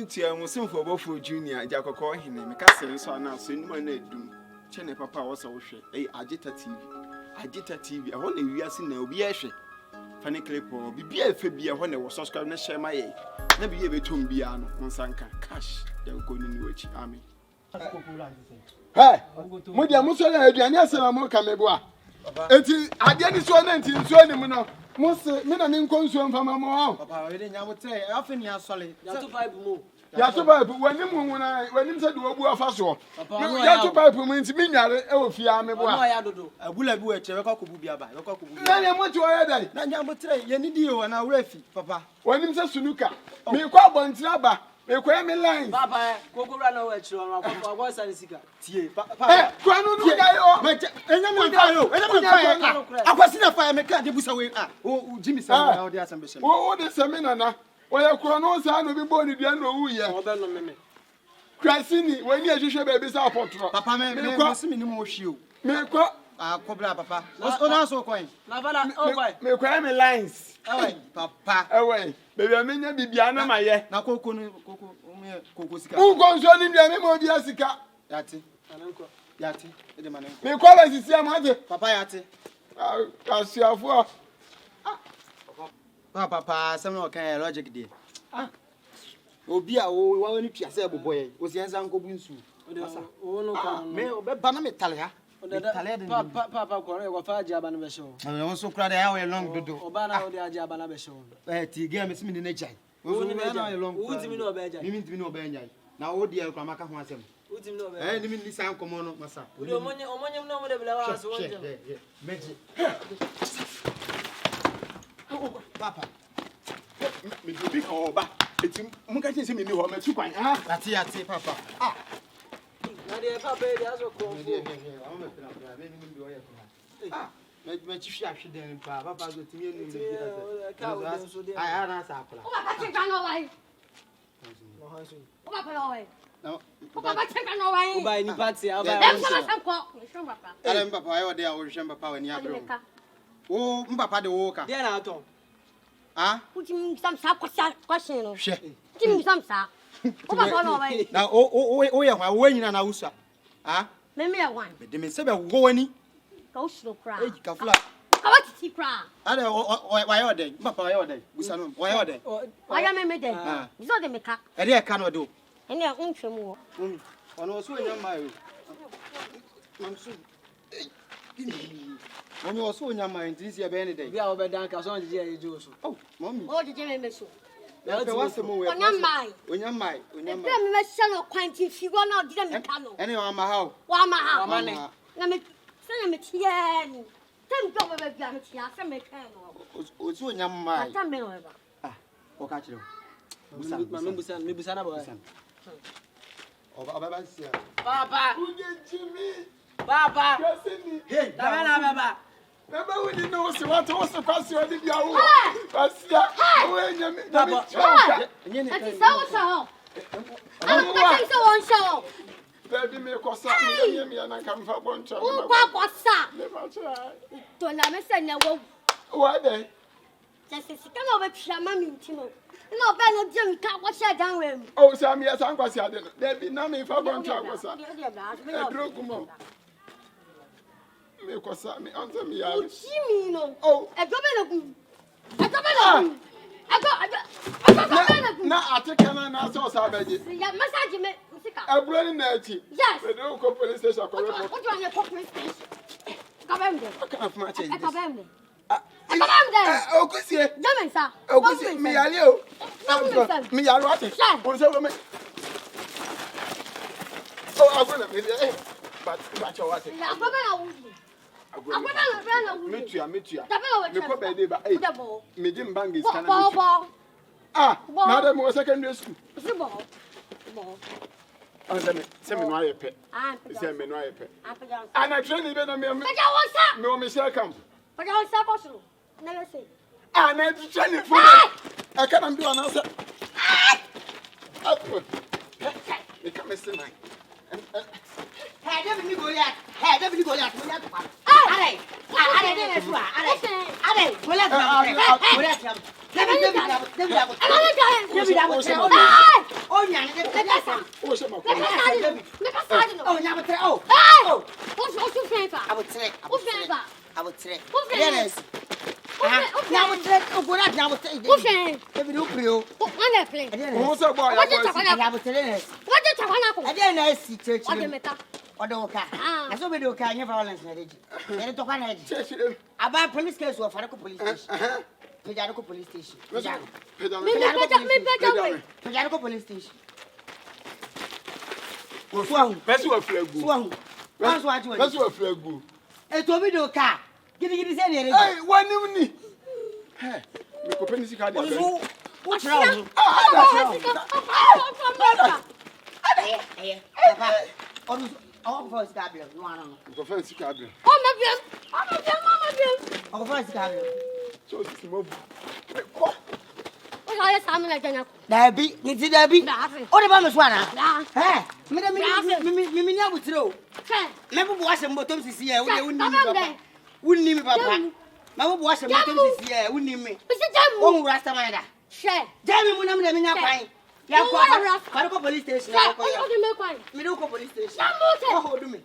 tia mo sim for Obofour Jr. Jakoko hine me ka se so na so numa na edum chene papa wo so wo hwe Agita TV e ho na wiase na obi e hwe fane clip o bibia efe bia ho na wo subscribe na share my na biye betom bia no nsanka cash Jakoko ni wachi amen hey mo dia mo so na aduane asema mo ka meboa enti ade ni so na enti nso ni mu no mo se me na me nkonso mfama mo papa we dey nyamo tey afi ni asole ya to pipe mo ya to pipe wani mu na wani se de obu afa so ya to pipe mu enti me nyare e ofie ameboa no ya dodo abula bi we che we kwakobu bia ba we kwakobu na nya mo ti o ya dai na nyamo tey ye ni di o na wura fi papa wani se sunuka me kwa bontira ba me kwa me line papa kokora na we chiro na papa go sa sika tie papa kwa no no ga yo me enya me fa yo akwasi na fa me ka de busa we o Jimmy sa na o de asambe she o de semina na o ya kwa no sa no bi bo ni dia no wu ye o be no me krasini wani ahwehwe ba bi sa potro papa me se me ni mo hwi o me kwa akobra papa o na so coin na bala o boy me kwa me lines papa baby amenya bibia na maye na koko sika u gonso ni ndia me mo bia sika yate ananko yate e de manenko me kwa la sisi amate papa yate asiafo papa sem no kan logic dey obi a wo wani tua se boboye o si ensa nko bunsu o no kan me obe ba na metale ha papa ko re go fa aja ba na be show won so kura dey how long dodo oba na o dey aja ba na be show ti ge me simi ni na jai o ni me na long o ti mi no be jai mi ti mi no be jai na o dey kura maka ho asem o ti mi no be ni mi ni san komo no masa o de omonye no mo de bela wa so won meji papa me do bi ko ba eti mun ka tin se me ni ho me tu kwan yate papa na de papa e de aso ko me chifi ahweden pa papa zo timi enu mi ai na sa akula o papa cheka no wai no hanso o papa no wai no o papa cheka no wai o ba ni party a ba e so na ko so papa ale papa ai ode a wo hwe papa wani abro o papa de wo ka de na aton o tim sam sa question no hwe tim sam sa o papa no wai na o ye hwa wo nyina na wusa me me wan me de me se be wo wani ka o shiro kra ka fula ka wa titi kra ale wa ye ode papa wa ye ode busa no wa ye ode wa ya me de so de me ka e de ka no de o ene unhwem wo ono so nya mai mamsu Mommy was so young, my enthusiasm be any day. Bi a o be dan ka so nje ye jo so Oh, mommy. o je me so What's the more? Onyamai. Be me me se no kwanti fi wo na o de me ka no any on my house. wa ma ha mane na me se na me tie ni tem do be bia me tie se me kan no O so young my. ata me no ba O ka chiro. me busa na ba O ba sia. papa uje Jimmy papa krasini Hey, na baba Naba wini no se what was the kwasi odi bia wo asia wo enya me na me Nyene ati se wo so Awa se wo so baby me kosa me na kan fa boncha wo kwa kosa me ba cha to na me se na wo wa dey se kama be twa ma mi ntino na oba na je mi ka kwasha dan we mu o se am ya san kwasi ade no baby na me fa boncha kosa drogumo me kosa me anta me ya Jimmy no oh e go be na ku na ateka na so sa beje ya message me sika abro ni na achi yes we do ko police station ko report o do an ko police station ka ba mde ka fa change ka ba mde Okusie jamen sa Okusie mi yale o mi yale ate on se me oh agona me but cho wate ya ko ba na wu agona na wu metua da be na me ko be dey ba eh me jim bangi scan bo na dem wo secondary school si bo on se me no ayepe se me no ayepe apaja ana training be na me apaja wo sa me o me share camp apaja wo sa ko so na yo say na training for I can't do an answer me come me say Hey, David Goliath. Hey, David Goliath. Allez, allez, allez, Goliath. oh, yeah, Oh, some of Make a side. Make a side. oh, now, oh, Hey! oh, What's your favorite? I would say, What's your favorite? I would say, What's your yes. Now, would say, oh, good, now, would say, What's your if you do, you, What play? Who's a boy? What did you I would say, What did you want? I didn't see church. What did you Or the car. I saw video can never violence. Then it took an edge. Church. About police case or Faraco police station. Pajarico police station. Pajarico police station. Swung. That's what flag. Swung. That's what you That's what flag. It's a video car. Give it any. Hey, one evening. Hey, we could finish the card. What's wrong? Oh, voice cabin. Go fancy cabin. Oh, voice cabin. So it's move. There be, there be. What about Miss Wana? Eh? Mimina would throw. Never wash and bottoms this year. Wouldn't need me, Papa. Never wash and bottoms this year. Wouldn't need me. Oh, Rastamada. Jamie, when I'm letting up. Yeah, police station. Middle police station. Oh, do me.